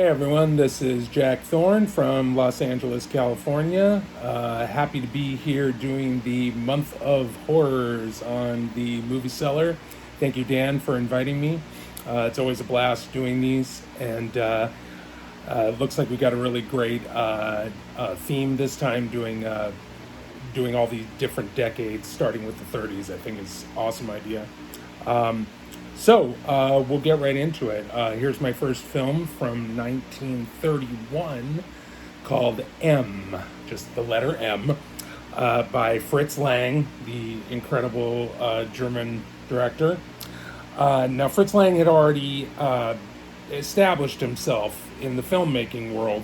Hey everyone, this is Jack Thorne from Los Angeles, California. Happy to be here doing the month of horrors on the movie Cellar. Thank you, Dan, for inviting me. It's always a blast doing these, and looks like we got a really great theme this time, doing all these different decades, starting with the 30s. I think is an awesome idea. We'll get right into it. Here's my first film from 1931 called M, just the letter M, by Fritz Lang, the incredible German director. Now, Fritz Lang had already established himself in the filmmaking world,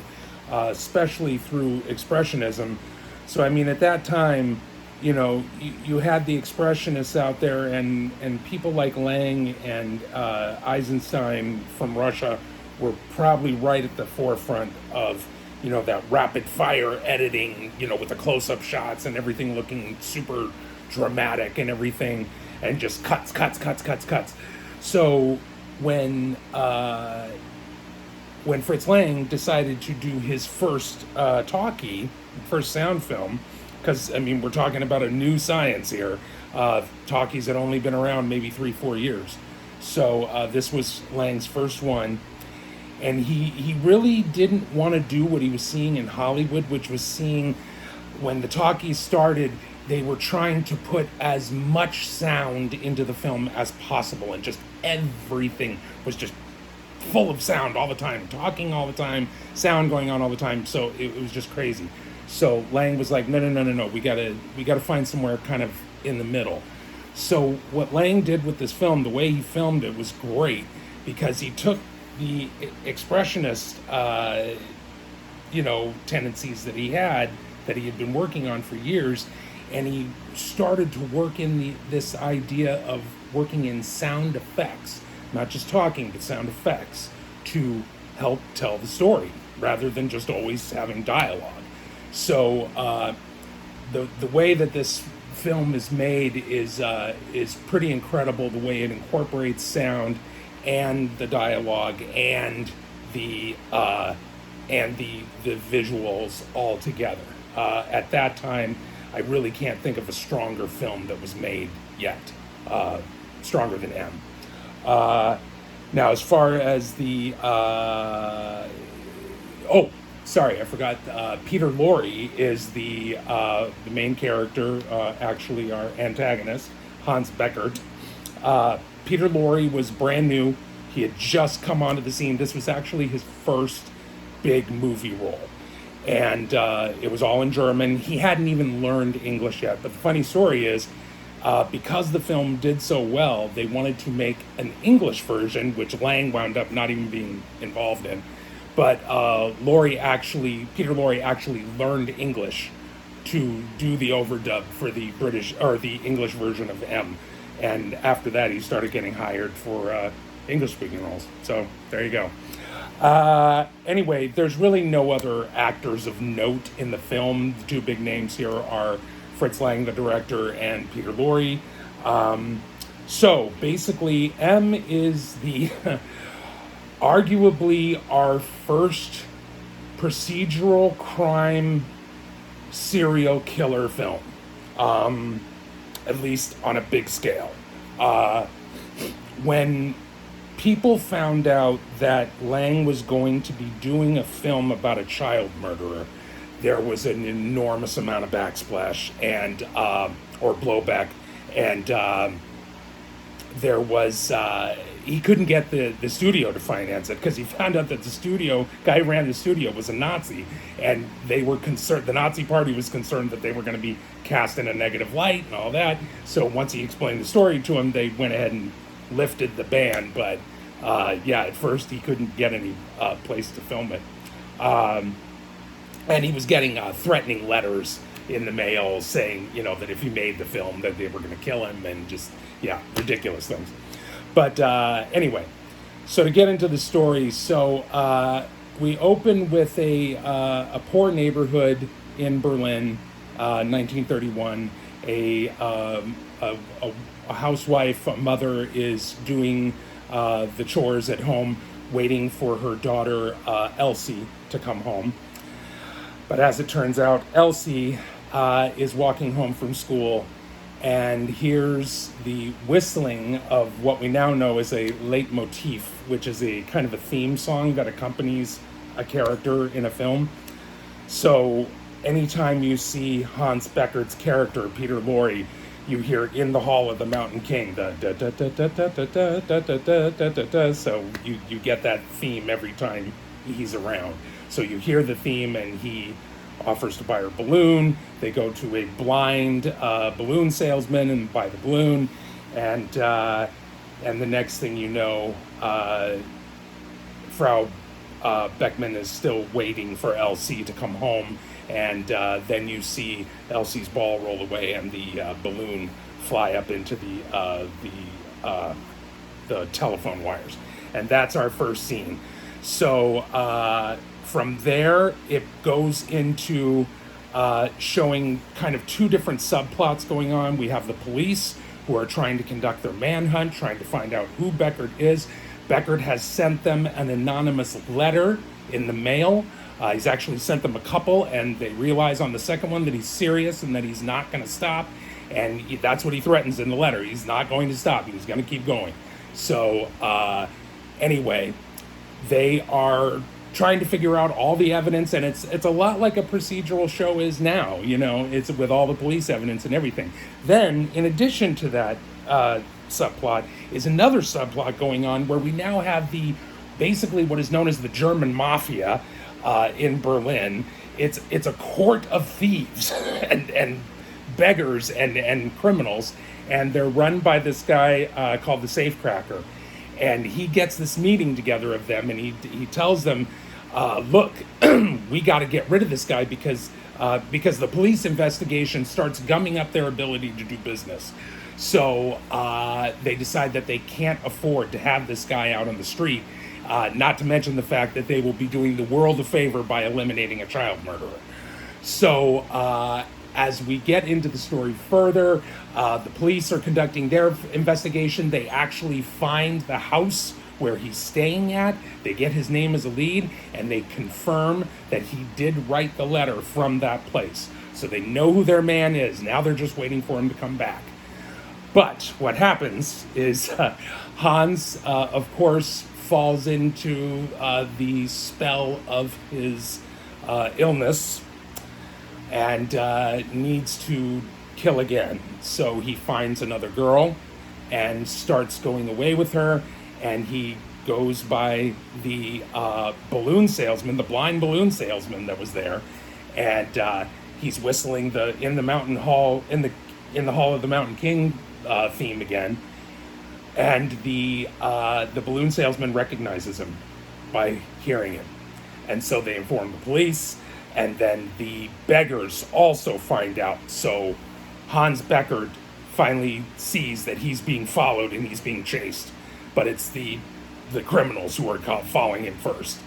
especially through Expressionism. So, I mean, at that time, you had the expressionists out there, and people like Lang and Eisenstein from Russia were probably right at the forefront of, that rapid fire editing, with the close up shots and everything looking super dramatic and everything, and just cuts, cuts, cuts, cuts, cuts. So when Fritz Lang decided to do his first first sound film, because I mean we're talking about a new science here. Talkies had only been around maybe 3-4 years, so this was Lang's first one, and he really didn't want to do what he was seeing in Hollywood, which was seeing when the talkies started. They were trying to put as much sound into the film as possible, and just everything was just full of sound all the time, talking all the time, sound going on all the time. So it was just crazy. So Lang was like, no, we gotta find somewhere kind of in the middle. So what Lang did with this film, the way he filmed it was great, because he took the expressionist, tendencies that he had been working on for years, and he started to work in this idea of working in sound effects, not just talking, but sound effects, to help tell the story rather than just always having dialogue. So the way that this film is made is pretty incredible. The way it incorporates sound and the dialogue and the visuals all together. At that time, I really can't think of a stronger film that was made yet, stronger than M. Now, as far as I forgot. Peter Lorre is the main character, actually our antagonist, Hans Beckert. Peter Lorre was brand new. He had just come onto the scene. This was actually his first big movie role. And it was all in German. He hadn't even learned English yet. But the funny story is, because the film did so well, they wanted to make an English version, which Lang wound up not even being involved in. But Peter Lorre actually learned English to do the overdub for the the English version of M. And after that, he started getting hired for English-speaking roles. So there you go. Anyway, there's really no other actors of note in the film. The two big names here are Fritz Lang, the director, and Peter Lorre. So basically, M is the arguably our first procedural crime serial killer film, at least on a big scale. When people found out that Lang was going to be doing a film about a child murderer, there was an enormous amount of backsplash and or blowback, and there was he couldn't get the studio to finance it, because he found out that the guy who ran the studio was a Nazi, and they were concerned. The Nazi party was concerned that they were going to be cast in a negative light and all that. So once he explained the story to him, they went ahead and lifted the ban. But at first he couldn't get any place to film it. And he was getting threatening letters in the mail saying, that if he made the film, that they were going to kill him, and just, ridiculous things. But anyway, so to get into the story, we open with a poor neighborhood in Berlin, 1931. A housewife, a mother, is doing the chores at home waiting for her daughter Elsie to come home. But as it turns out, Elsie is walking home from school and hears the whistling of what we now know as a leitmotif, which is a kind of a theme song that accompanies a character in a film. So anytime you see Hans Beckert's character, Peter Lorre, you hear "In the Hall of the Mountain King," the da da da da da da da da da da da da. So you get that theme every time he's around. So you hear the theme, and he offers to buy her balloon. They go to a blind balloon salesman and buy the balloon, and the next thing you know, Frau Beckman is still waiting for Elsie to come home, and then you see Elsie's ball roll away and the balloon fly up into the telephone wires, and that's our first scene. So from there, it goes into showing kind of two different subplots going on. We have the police who are trying to conduct their manhunt, trying to find out who Beckert is. Beckert has sent them an anonymous letter in the mail. He's actually sent them a couple, and they realize on the second one that he's serious and that he's not going to stop. And that's what he threatens in the letter. He's not going to stop. He's going to keep going. So anyway, they are trying to figure out all the evidence, and it's a lot like a procedural show is now. You know, it's with all the police evidence and everything. Then, in addition to that subplot, is another subplot going on where we now have basically what is known as the German mafia in Berlin. It's a court of thieves and beggars and criminals, and they're run by this guy called the Safecracker. And he gets this meeting together of them, and he tells them, look, we got to get rid of this guy because the police investigation starts gumming up their ability to do business. So they decide that they can't afford to have this guy out on the street, not to mention the fact that they will be doing the world a favor by eliminating a child murderer. So as we get into the story further, the police are conducting their investigation. They actually find the house where he's staying at. They get his name as a lead, and they confirm that he did write the letter from that place. So they know who their man is. Now they're just waiting for him to come back. But what happens is Hans, of course, falls into the spell of his illness and needs to kill again. So he finds another girl and starts going away with her, and he goes by the balloon salesman, the blind balloon salesman that was there, and he's whistling in the Hall of the Mountain King theme again, and the balloon salesman recognizes him by hearing it, and so they inform the police. And then the beggars also find out. So Hans Beckert finally sees that he's being followed and he's being chased. But it's the criminals who are following him first.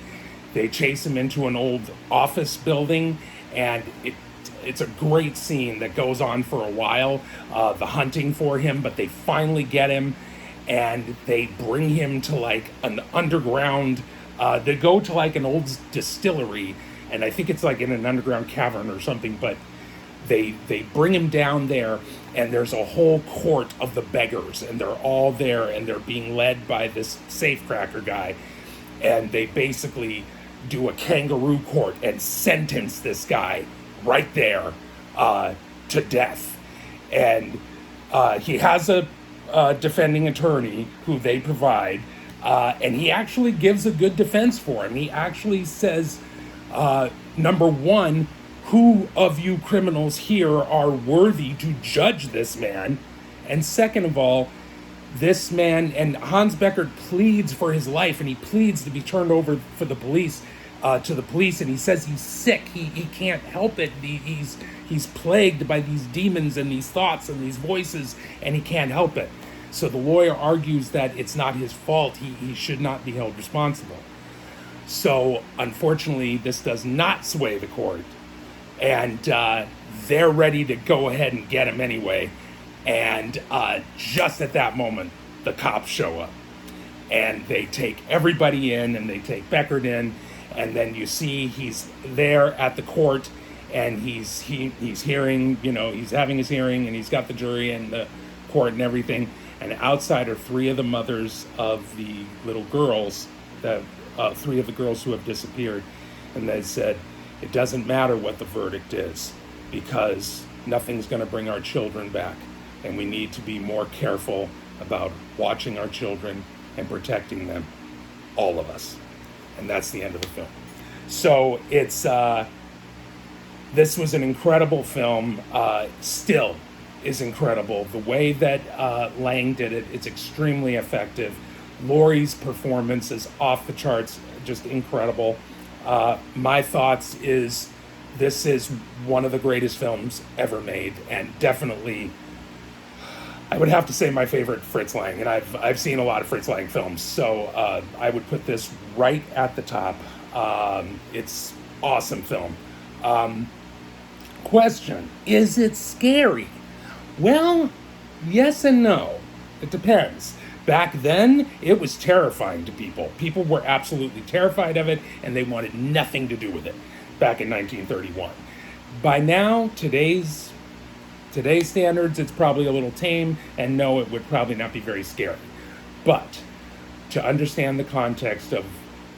They chase him into an old office building, and it's a great scene that goes on for a while, the hunting for him, but they finally get him, and they bring him to like an underground, they go to like an old distillery, and I think it's like in an underground cavern or something, but they bring him down there, and there's a whole court of the beggars, and they're all there, and they're being led by this safecracker guy, and they basically do a kangaroo court and sentence this guy right there to death. And he has a defending attorney who they provide, and he actually gives a good defense for him. He actually says, number one, who of you criminals here are worthy to judge this man? And second of all, this man, and Hans Beckert pleads for his life, and he pleads to be turned over for the police, to the police, and he says he's sick. He can't help it. He's plagued by these demons and these thoughts and these voices, and he can't help it. So the lawyer argues that it's not his fault. He should not be held responsible. So unfortunately, this does not sway the court, and they're ready to go ahead and get him anyway. And just at that moment, the cops show up. and they take everybody in, and they take Beckert in, and then you see he's there at the court, and he's hearing, he's having his hearing, and he's got the jury and the court and everything, and outside are three of the mothers of the little girls, three of the girls who have disappeared, and they said, it doesn't matter what the verdict is, because nothing's going to bring our children back, and we need to be more careful about watching our children and protecting them, all of us. And that's the end of the film. So it's this was an incredible film. Still is incredible. The way that Lang did it, it's extremely effective. Laurie's performance is off the charts, just incredible. My thoughts is this is one of the greatest films ever made, and definitely, I would have to say my favorite Fritz Lang, and I've seen a lot of Fritz Lang films, so I would put this right at the top. It's awesome film. Question, is it scary? Well, yes and no. It depends. Back then, it was terrifying to people. People were absolutely terrified of it, and they wanted nothing to do with it back in 1931. By now, today's standards, it's probably a little tame, and no, it would probably not be very scary. But to understand the context of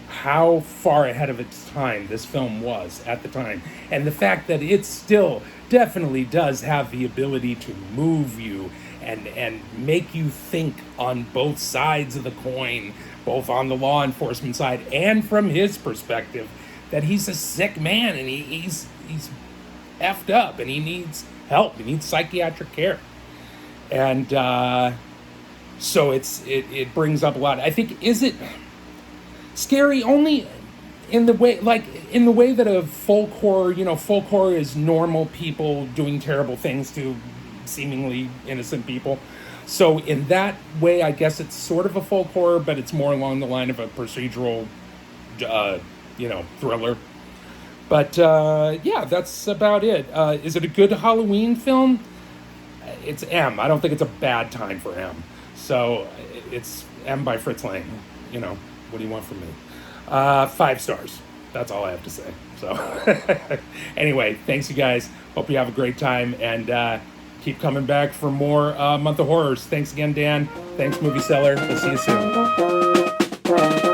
how far ahead of its time this film was at the time, and the fact that it still definitely does have the ability to move you and make you think on both sides of the coin, both on the law enforcement side and from his perspective, that he's a sick man and he's effed up and he needs help, he needs psychiatric care. And so it brings up a lot. I think, is it scary only in the way that a folk horror is normal people doing terrible things to seemingly innocent people. So in that way, I guess it's sort of a folk horror, but it's more along the line of a procedural, thriller. But yeah, that's about it. Is it a good Halloween film? It's M. I don't think it's a bad time for M. So it's M by Fritz Lang. What do you want from me? 5 stars. That's all I have to say. So anyway, thanks you guys. Hope you have a great time, and keep coming back for more Month of Horrors. Thanks again, Dan. Thanks, Movie Cellar. We'll see you soon.